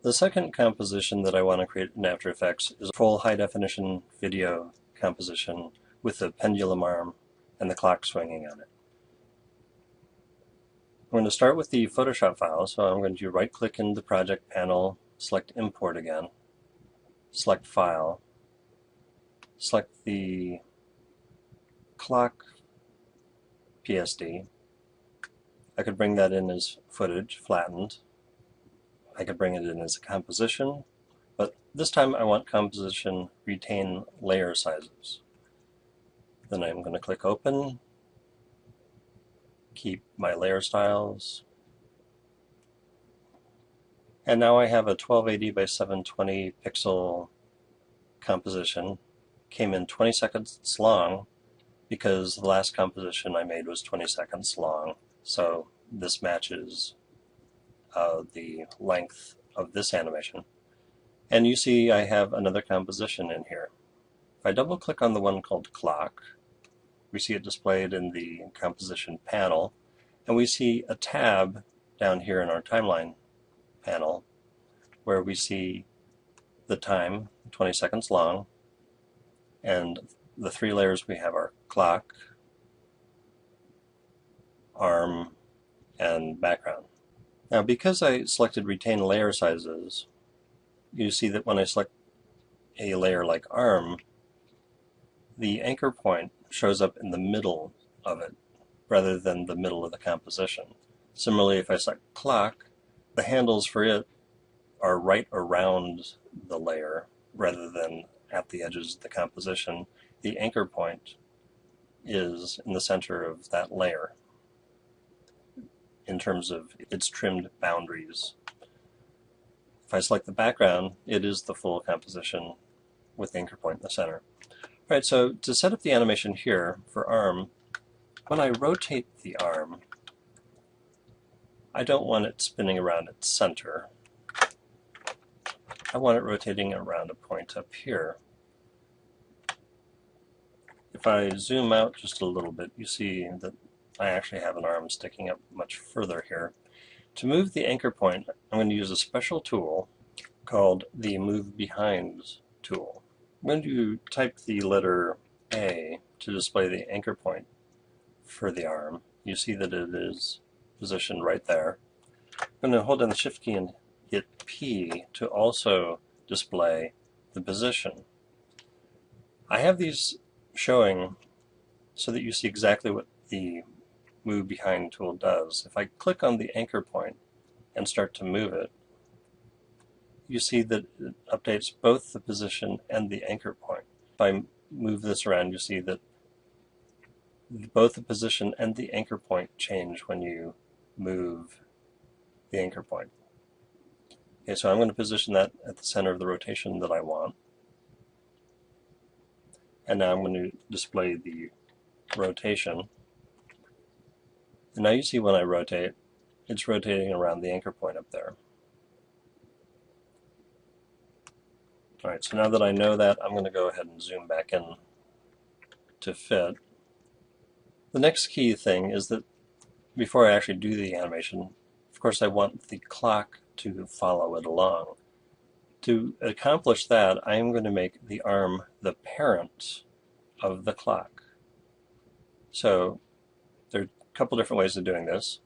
The second composition that I want to create in After Effects is a full high-definition video composition with the pendulum arm and the clock swinging on it. I'm going to start with the Photoshop file, so I'm going to right-click in the project panel, select Import again, select File, select the clock PSD. I could bring that in as footage, flattened. I could bring it in as a composition, but this time I want composition retain layer sizes. Then I'm going to click Open, keep my layer styles, and now I have a 1280 by 720 pixel composition. Came in 20 seconds long because the last composition I made was 20 seconds long, so this matches the length of this animation. And you see I have another composition in here. If I double click on the one called clock, we see it displayed in the composition panel, and we see a tab down here in our timeline panel where we see the time, 20 seconds long, and the three layers we have are clock, arm, and background. Now, because I selected retain layer sizes, you see that when I select a layer like arm, the anchor point shows up in the middle of it rather than the middle of the composition. Similarly, if I select clock, the handles for it are right around the layer rather than at the edges of the composition. The anchor point is in the center of that layer in terms of its trimmed boundaries. If I select the background, it is the full composition with the anchor point in the center. All right, so to set up the animation here for arm, when I rotate the arm, I don't want it spinning around its center. I want it rotating around a point up here. If I zoom out just a little bit, you see that I actually have an arm sticking up much further here. To move the anchor point, I'm going to use a special tool called the Move Behind tool. I'm going to type the letter A to display the anchor point for the arm. You see that it is positioned right there. I'm going to hold down the Shift key and hit P to also display the position. I have these showing so that you see exactly what the Move Behind tool does. If I click on the anchor point and start to move it, you see that it updates both the position and the anchor point. If I move this around, you see that both the position and the anchor point change when you move the anchor point. Okay, so I'm going to position that at the center of the rotation that I want. And now I'm going to display the rotation. And now you see when I rotate, it's rotating around the anchor point up there. All right, so now that I know that, I'm going to go ahead and zoom back in to fit. The next key thing is that before I actually do the animation, of course I want the clock to follow it along. To accomplish that, I am going to make the arm the parent of the clock. So there are a couple different ways of doing this.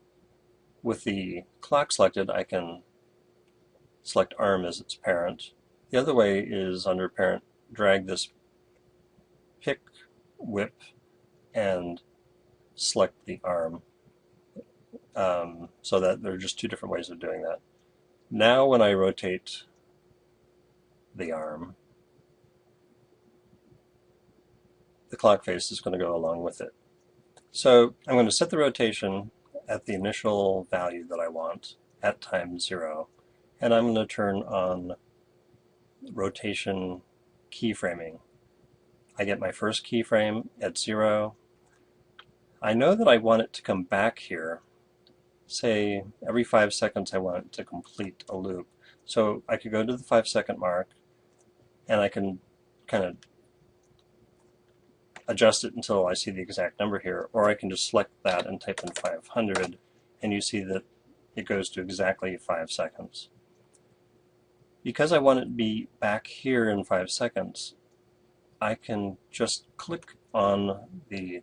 With the clock selected, I can select arm as its parent. The other way is under parent, drag this pick whip and select the arm. So that there are just two different ways of doing that. Now when I rotate the arm, the clock face is going to go along with it. So I'm going to set the rotation at the initial value that I want at time 0, and I'm going to turn on rotation keyframing. I get my first keyframe at 0. I know that I want it to come back here. Say every 5 seconds I want it to complete a loop. So I could go to the 5-second mark and I can kind of adjust it until I see the exact number here, or I can just select that and type in 500 and you see that it goes to exactly 5 seconds. Because I want it to be back here in 5 seconds, I can just click on the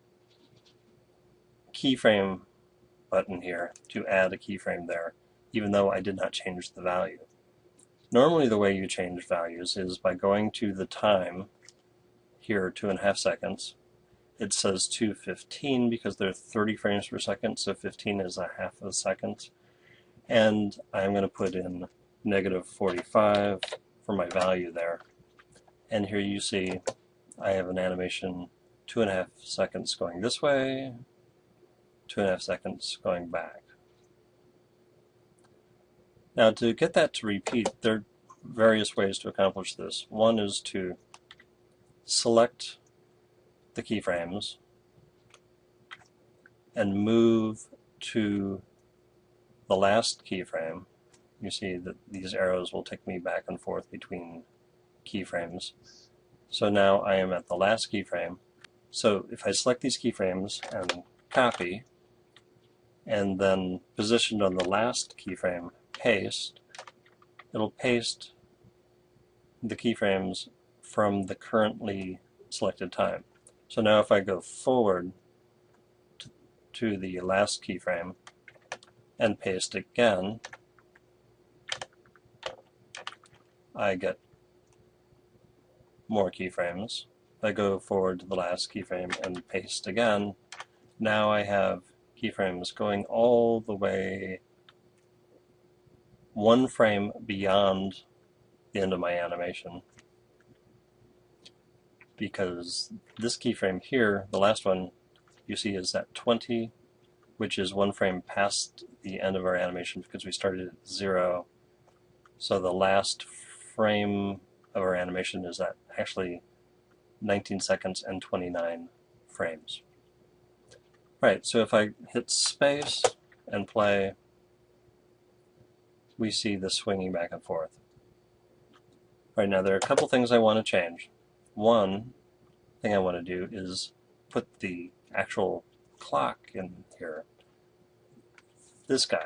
keyframe button here to add a keyframe there, even though I did not change the value. Normally the way you change values is by going to the time, here 2.5 seconds. It says 2:15 because there are 30 frames per second, so 15 is a half of a second. And I'm going to put in -45 for my value there. And here you see I have an animation 2.5 seconds going this way, 2.5 seconds going back. Now to get that to repeat, there are various ways to accomplish this. One is to select the keyframes and move to the last keyframe. You see that these arrows will take me back and forth between keyframes. So now I am at the last keyframe. So if I select these keyframes and copy, and then positioned on the last keyframe, paste, it'll paste the keyframes from the currently selected time. So now if I go forward to the last keyframe and paste again, I get more keyframes. If I go forward to the last keyframe and paste again, now I have keyframes going all the way 1 frame beyond the end of my animation. Because this keyframe here, the last one you see is at 20, which is 1 frame past the end of our animation because we started at 0. So the last frame of our animation is at actually 19 seconds and 29 frames. Right, so if I hit space and play, we see the swinging back and forth. Right, now there are a couple things I want to change. One thing I want to do is put the actual clock in here. This guy.